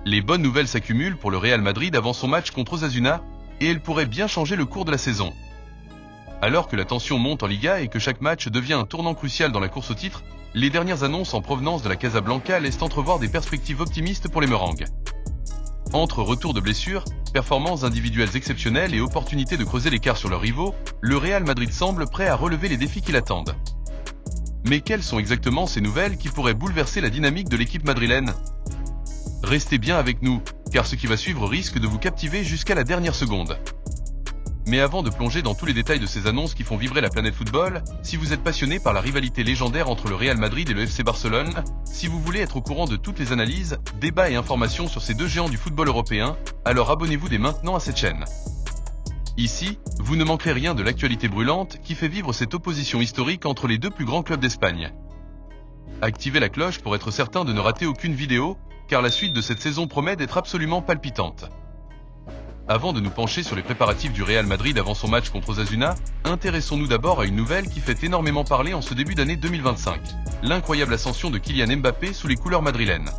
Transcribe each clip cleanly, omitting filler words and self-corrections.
Les bonnes nouvelles s'accumulent pour le Real Madrid avant son match contre Osasuna, et elles pourraient bien changer le cours de la saison. Alors que la tension monte en Liga et que chaque match devient un tournant crucial dans la course au titre, les dernières annonces en provenance de la Casablanca laissent entrevoir des perspectives optimistes pour les Merengues. Entre retour de blessures, performances individuelles exceptionnelles et opportunités de creuser l'écart sur leurs rivaux, le Real Madrid semble prêt à relever les défis qui l'attendent. Mais quelles sont exactement ces nouvelles qui pourraient bouleverser la dynamique de l'équipe madrilène? Restez bien avec nous, car ce qui va suivre risque de vous captiver jusqu'à la dernière seconde. Mais avant de plonger dans tous les détails de ces annonces qui font vibrer la planète football, si vous êtes passionné par la rivalité légendaire entre le Real Madrid et le FC Barcelone, si vous voulez être au courant de toutes les analyses, débats et informations sur ces deux géants du football européen, alors abonnez-vous dès maintenant à cette chaîne. Ici, vous ne manquerez rien de l'actualité brûlante qui fait vivre cette opposition historique entre les deux plus grands clubs d'Espagne. Activez la cloche pour être certain de ne rater aucune vidéo, car la suite de cette saison promet d'être absolument palpitante. Avant de nous pencher sur les préparatifs du Real Madrid avant son match contre Osasuna, intéressons-nous d'abord à une nouvelle qui fait énormément parler en ce début d'année 2025, l'incroyable ascension de Kylian Mbappé sous les couleurs madrilènes.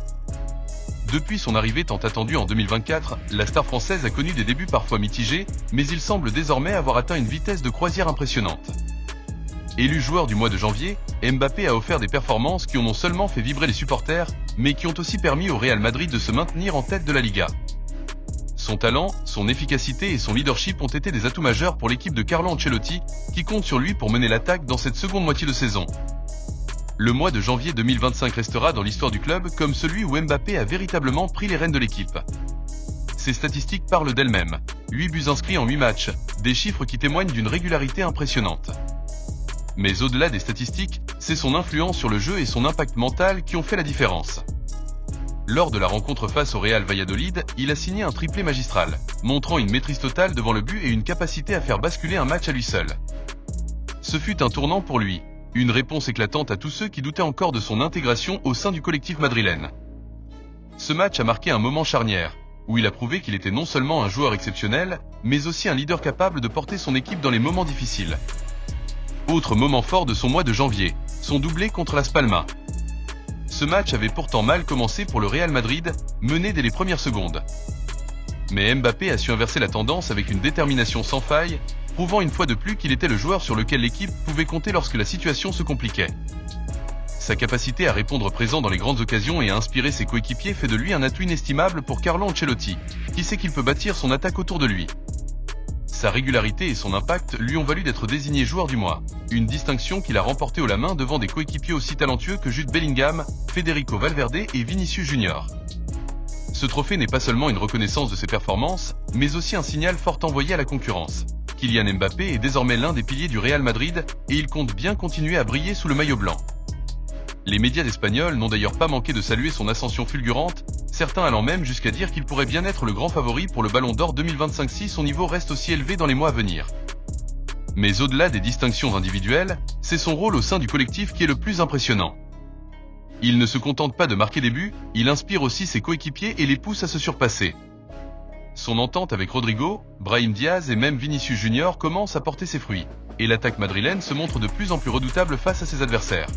Depuis son arrivée tant attendue en 2024, la star française a connu des débuts parfois mitigés, mais il semble désormais avoir atteint une vitesse de croisière impressionnante. Élu joueur du mois de janvier, Mbappé a offert des performances qui ont non seulement fait vibrer les supporters, mais qui ont aussi permis au Real Madrid de se maintenir en tête de la Liga. Son talent, son efficacité et son leadership ont été des atouts majeurs pour l'équipe de Carlo Ancelotti, qui compte sur lui pour mener l'attaque dans cette seconde moitié de saison. Le mois de janvier 2025 restera dans l'histoire du club comme celui où Mbappé a véritablement pris les rênes de l'équipe. Ses statistiques parlent d'elles-mêmes. 8 buts inscrits en 8 matchs, des chiffres qui témoignent d'une régularité impressionnante. Mais au-delà des statistiques, c'est son influence sur le jeu et son impact mental qui ont fait la différence. Lors de la rencontre face au Real Valladolid, il a signé un triplé magistral, montrant une maîtrise totale devant le but et une capacité à faire basculer un match à lui seul. Ce fut un tournant pour lui, une réponse éclatante à tous ceux qui doutaient encore de son intégration au sein du collectif madrilène. Ce match a marqué un moment charnière, où il a prouvé qu'il était non seulement un joueur exceptionnel, mais aussi un leader capable de porter son équipe dans les moments difficiles. Autre moment fort de son mois de janvier, son doublé contre Las Palmas. Ce match avait pourtant mal commencé pour le Real Madrid, mené dès les premières secondes. Mais Mbappé a su inverser la tendance avec une détermination sans faille, prouvant une fois de plus qu'il était le joueur sur lequel l'équipe pouvait compter lorsque la situation se compliquait. Sa capacité à répondre présent dans les grandes occasions et à inspirer ses coéquipiers fait de lui un atout inestimable pour Carlo Ancelotti, qui sait qu'il peut bâtir son attaque autour de lui. Sa régularité et son impact lui ont valu d'être désigné joueur du mois, une distinction qu'il a remportée haut la main devant des coéquipiers aussi talentueux que Jude Bellingham, Federico Valverde et Vinicius Junior. Ce trophée n'est pas seulement une reconnaissance de ses performances, mais aussi un signal fort envoyé à la concurrence. Kylian Mbappé est désormais l'un des piliers du Real Madrid et il compte bien continuer à briller sous le maillot blanc. Les médias espagnols n'ont d'ailleurs pas manqué de saluer son ascension fulgurante, certains allant même jusqu'à dire qu'il pourrait bien être le grand favori pour le Ballon d'Or 2025 si son niveau reste aussi élevé dans les mois à venir. Mais au-delà des distinctions individuelles, c'est son rôle au sein du collectif qui est le plus impressionnant. Il ne se contente pas de marquer des buts, il inspire aussi ses coéquipiers et les pousse à se surpasser. Son entente avec Rodrigo, Brahim Diaz et même Vinicius Junior commence à porter ses fruits, et l'attaque madrilène se montre de plus en plus redoutable face à ses adversaires.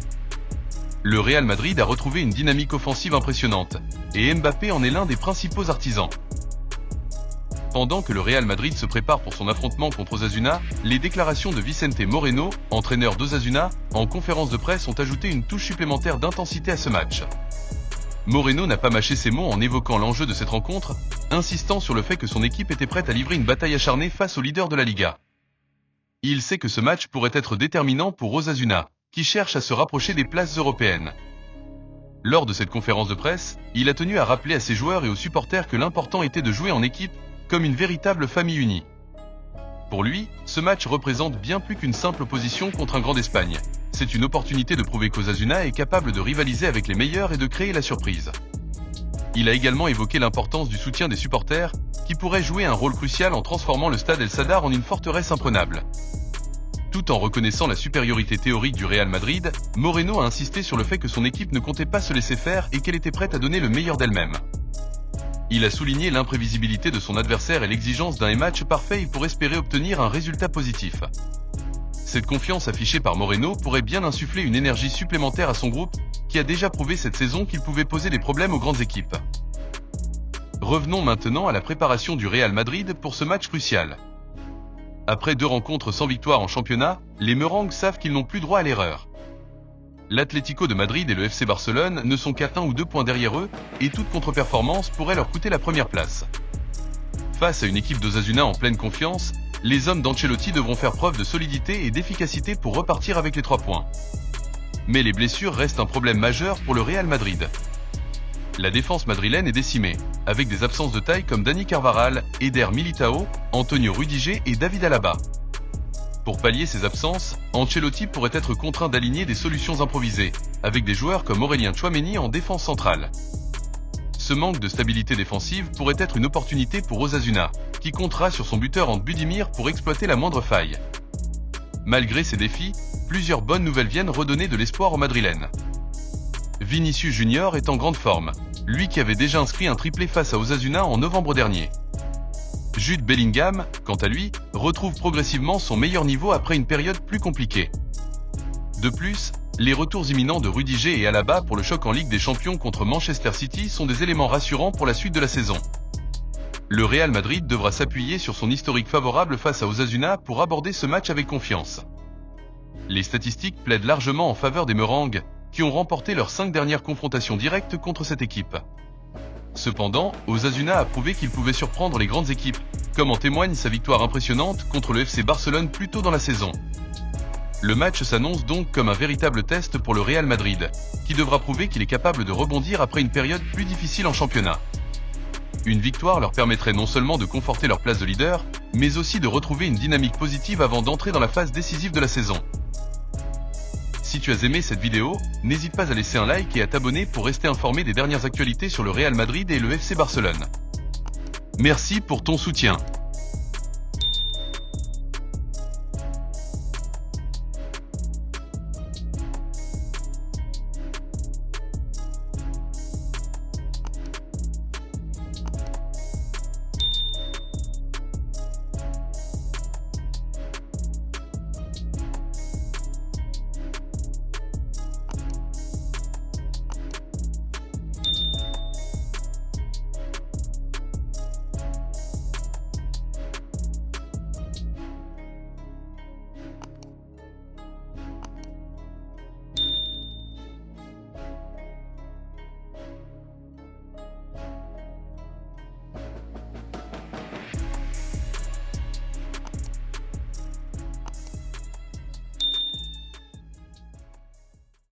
Le Real Madrid a retrouvé une dynamique offensive impressionnante, et Mbappé en est l'un des principaux artisans. Pendant que le Real Madrid se prépare pour son affrontement contre Osasuna, les déclarations de Vicente Moreno, entraîneur d'Osasuna, en conférence de presse ont ajouté une touche supplémentaire d'intensité à ce match. Moreno n'a pas mâché ses mots en évoquant l'enjeu de cette rencontre, insistant sur le fait que son équipe était prête à livrer une bataille acharnée face au leader de la Liga. Il sait que ce match pourrait être déterminant pour Osasuna, qui cherche à se rapprocher des places européennes. Lors de cette conférence de presse, il a tenu à rappeler à ses joueurs et aux supporters que l'important était de jouer en équipe, comme une véritable famille unie. Pour lui, ce match représente bien plus qu'une simple opposition contre un grand d'Espagne. C'est une opportunité de prouver qu'Osasuna est capable de rivaliser avec les meilleurs et de créer la surprise. Il a également évoqué l'importance du soutien des supporters, qui pourrait jouer un rôle crucial en transformant le stade El Sadar en une forteresse imprenable. Tout en reconnaissant la supériorité théorique du Real Madrid, Moreno a insisté sur le fait que son équipe ne comptait pas se laisser faire et qu'elle était prête à donner le meilleur d'elle-même. Il a souligné l'imprévisibilité de son adversaire et l'exigence d'un match parfait pour espérer obtenir un résultat positif. Cette confiance affichée par Moreno pourrait bien insuffler une énergie supplémentaire à son groupe, qui a déjà prouvé cette saison qu'il pouvait poser des problèmes aux grandes équipes. Revenons maintenant à la préparation du Real Madrid pour ce match crucial. Après 2 rencontres sans victoire en championnat, les Merengues savent qu'ils n'ont plus droit à l'erreur. L'Atlético de Madrid et le FC Barcelone ne sont qu'à 1 ou 2 points derrière eux, et toute contre-performance pourrait leur coûter la première place. Face à une équipe d'Osasuna en pleine confiance, les hommes d'Ancelotti devront faire preuve de solidité et d'efficacité pour repartir avec les 3 points. Mais les blessures restent un problème majeur pour le Real Madrid. La défense madrilène est décimée, avec des absences de taille comme Dani Carvajal, Eder Militao, Antonio Rudiger et David Alaba. Pour pallier ces absences, Ancelotti pourrait être contraint d'aligner des solutions improvisées, avec des joueurs comme Aurélien Tchouaméni en défense centrale. Ce manque de stabilité défensive pourrait être une opportunité pour Osasuna, qui comptera sur son buteur Ant Budimir pour exploiter la moindre faille. Malgré ces défis, plusieurs bonnes nouvelles viennent redonner de l'espoir aux Madrilènes. Vinicius Junior est en grande forme, lui qui avait déjà inscrit un triplé face à Osasuna en novembre dernier. Jude Bellingham, quant à lui, retrouve progressivement son meilleur niveau après une période plus compliquée. De plus, les retours imminents de Rudiger et Alaba pour le choc en Ligue des Champions contre Manchester City sont des éléments rassurants pour la suite de la saison. Le Real Madrid devra s'appuyer sur son historique favorable face à Osasuna pour aborder ce match avec confiance. Les statistiques plaident largement en faveur des Merengues, qui ont remporté leurs 5 dernières confrontations directes contre cette équipe. Cependant, Osasuna a prouvé qu'il pouvait surprendre les grandes équipes, comme en témoigne sa victoire impressionnante contre le FC Barcelone plus tôt dans la saison. Le match s'annonce donc comme un véritable test pour le Real Madrid, qui devra prouver qu'il est capable de rebondir après une période plus difficile en championnat. Une victoire leur permettrait non seulement de conforter leur place de leader, mais aussi de retrouver une dynamique positive avant d'entrer dans la phase décisive de la saison. Si tu as aimé cette vidéo, n'hésite pas à laisser un like et à t'abonner pour rester informé des dernières actualités sur le Real Madrid et le FC Barcelone. Merci pour ton soutien.